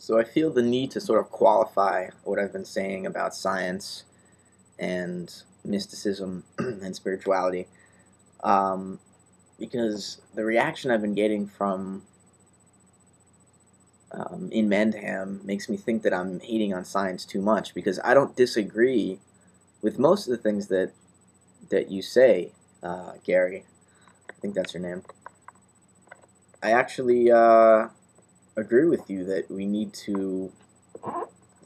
So I feel the need to sort of qualify what I've been saying about science and mysticism and spirituality, um, because the reaction I've been getting from in Mendham makes me think that I'm hating on science too much. Because I don't disagree with most of the things that you say, Gary. I think that's your name. I actually agree with you that we need to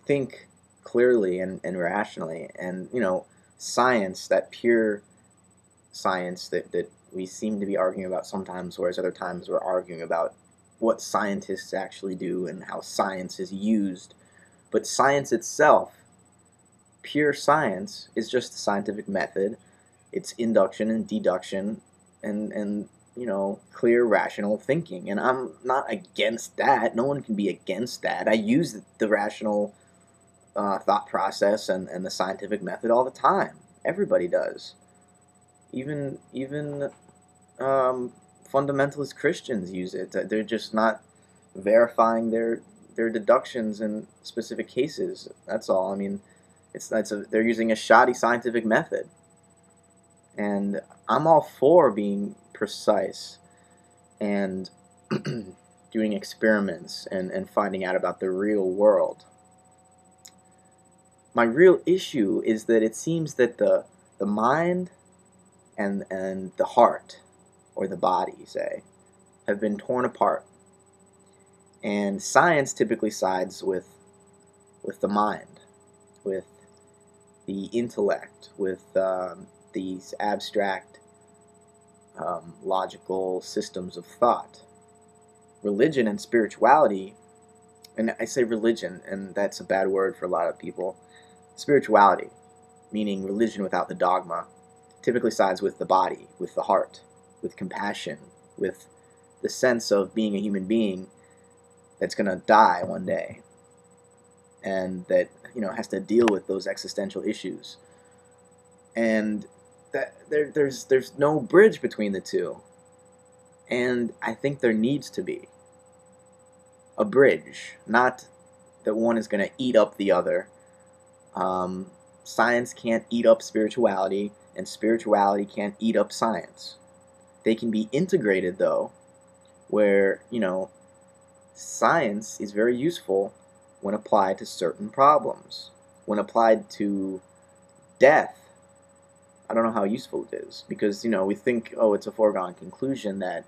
think clearly and rationally. And, science, that pure science that we seem to be arguing about sometimes, whereas other times we're arguing about what scientists actually do and how science is used. But science itself, pure science, is just a scientific method. It's induction and deduction and clear rational thinking. And I'm not against that. No one can be against that. I use the rational thought process and the scientific method all the time. Everybody does. Even fundamentalist Christians use it. They're just not verifying their deductions in specific cases. That's all. I mean, they're using a shoddy scientific method, and I'm all for being precise and doing experiments and finding out about the real world. My real issue is that it seems that the mind and the heart, or the body, say, have been torn apart. And science typically sides with the mind, with the intellect, with these abstract logical systems of thought. Religion and spirituality, and I say religion, and that's a bad word for a lot of people. Spirituality, meaning religion without the dogma, typically sides with the body, with the heart, with compassion, with the sense of being a human being that's going to die one day, and that has to deal with those existential issues. And that there's no bridge between the two. And I think there needs to be a bridge, not that one is going to eat up the other. Science can't eat up spirituality, and spirituality can't eat up science. They can be integrated, though, where, science is very useful when applied to certain problems. When applied to death, I don't know how useful it is, because, we think, oh, it's a foregone conclusion that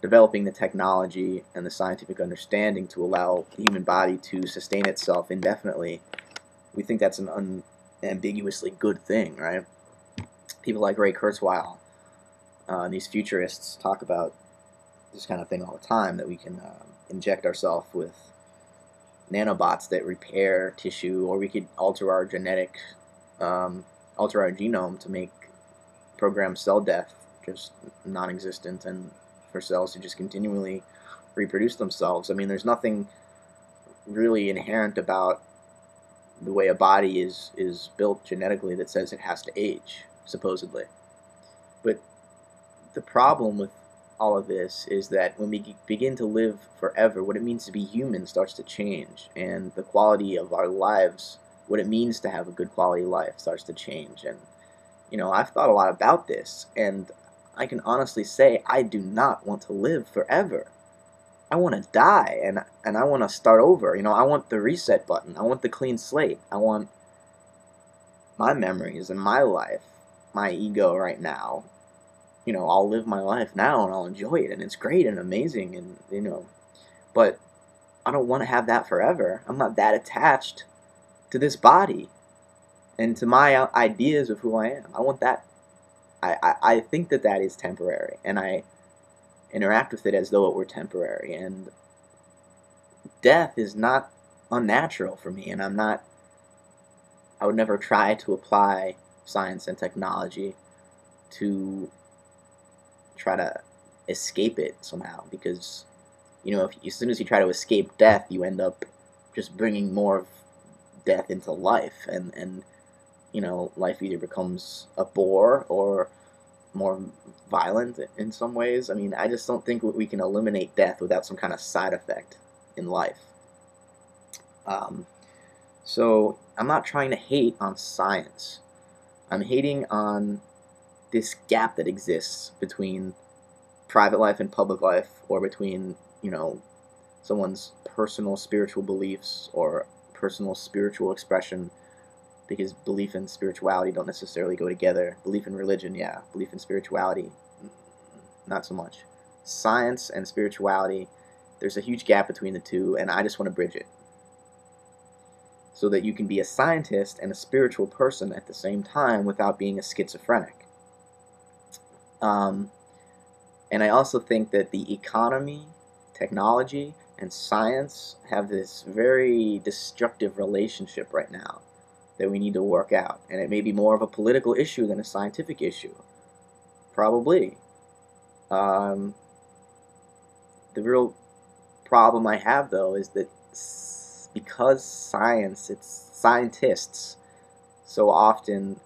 developing the technology and the scientific understanding to allow the human body to sustain itself indefinitely, we think that's an unambiguously good thing, right? People like Ray Kurzweil, these futurists, talk about this kind of thing all the time, that we can inject ourselves with nanobots that repair tissue, or we could alter our alter our genome to make program cell death just non-existent, and for cells to just continually reproduce themselves. I mean, there's nothing really inherent about the way a body is built genetically that says it has to age, supposedly. But the problem with all of this is that when we begin to live forever, what it means to be human starts to change, and the quality of our lives, what it means to have a good quality life, starts to change. And I've thought a lot about this, and I can honestly say I do not want to live forever. I want to die, and I want to start over. I want the reset button. I want the clean slate. I want my memories and my life, my ego right now. I'll live my life now and I'll enjoy it, and it's great and amazing, and but I don't want to have that forever. I'm not that attached to this body and to my ideas of who I am. I want that. I think that is temporary, and I interact with it as though it were temporary. And death is not unnatural for me, and I would never try to apply science and technology to try to escape it somehow, because as soon as you try to escape death, you end up just bringing more of death into life, and life either becomes a bore or more violent in some ways. I mean, I just don't think we can eliminate death without some kind of side effect in life. Um, so I'm not trying to hate on science. I'm hating on this gap that exists between private life and public life, or between, someone's personal spiritual beliefs or personal spiritual expression, because belief and spirituality don't necessarily go together. Belief in religion, yeah. Belief in spirituality, not so much. Science and spirituality, there's a huge gap between the two, and I just want to bridge it so that you can be a scientist and a spiritual person at the same time without being a schizophrenic. Um, and I also think that the economy, technology, and science have this very destructive relationship right now that we need to work out. And it may be more of a political issue than a scientific issue. Probably. Um, the real problem I have, though, is that because it's scientists so often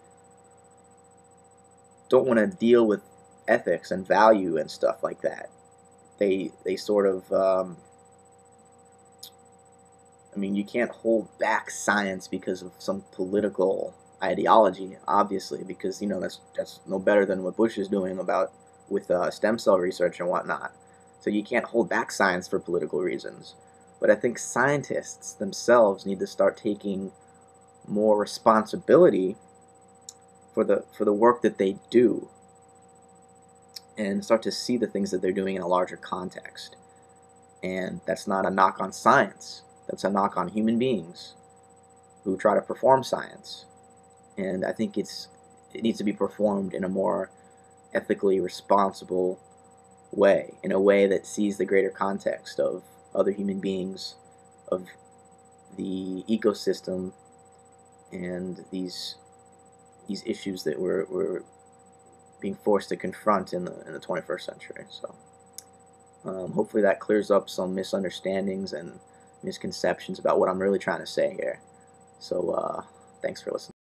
don't want to deal with ethics and value and stuff like that. They sort of you can't hold back science because of some political ideology, obviously, because that's no better than what Bush is doing with stem cell research and whatnot. So you can't hold back science for political reasons. But I think scientists themselves need to start taking more responsibility for the work that they do, and start to see the things that they're doing in a larger context. And that's not a knock on science. That's a knock on human beings who try to perform science. And I think it needs to be performed in a more ethically responsible way, in a way that sees the greater context of other human beings, of the ecosystem, and these issues that we're being forced to confront in the 21st century. So hopefully that clears up some misunderstandings and misconceptions about what I'm really trying to say here. So thanks for listening.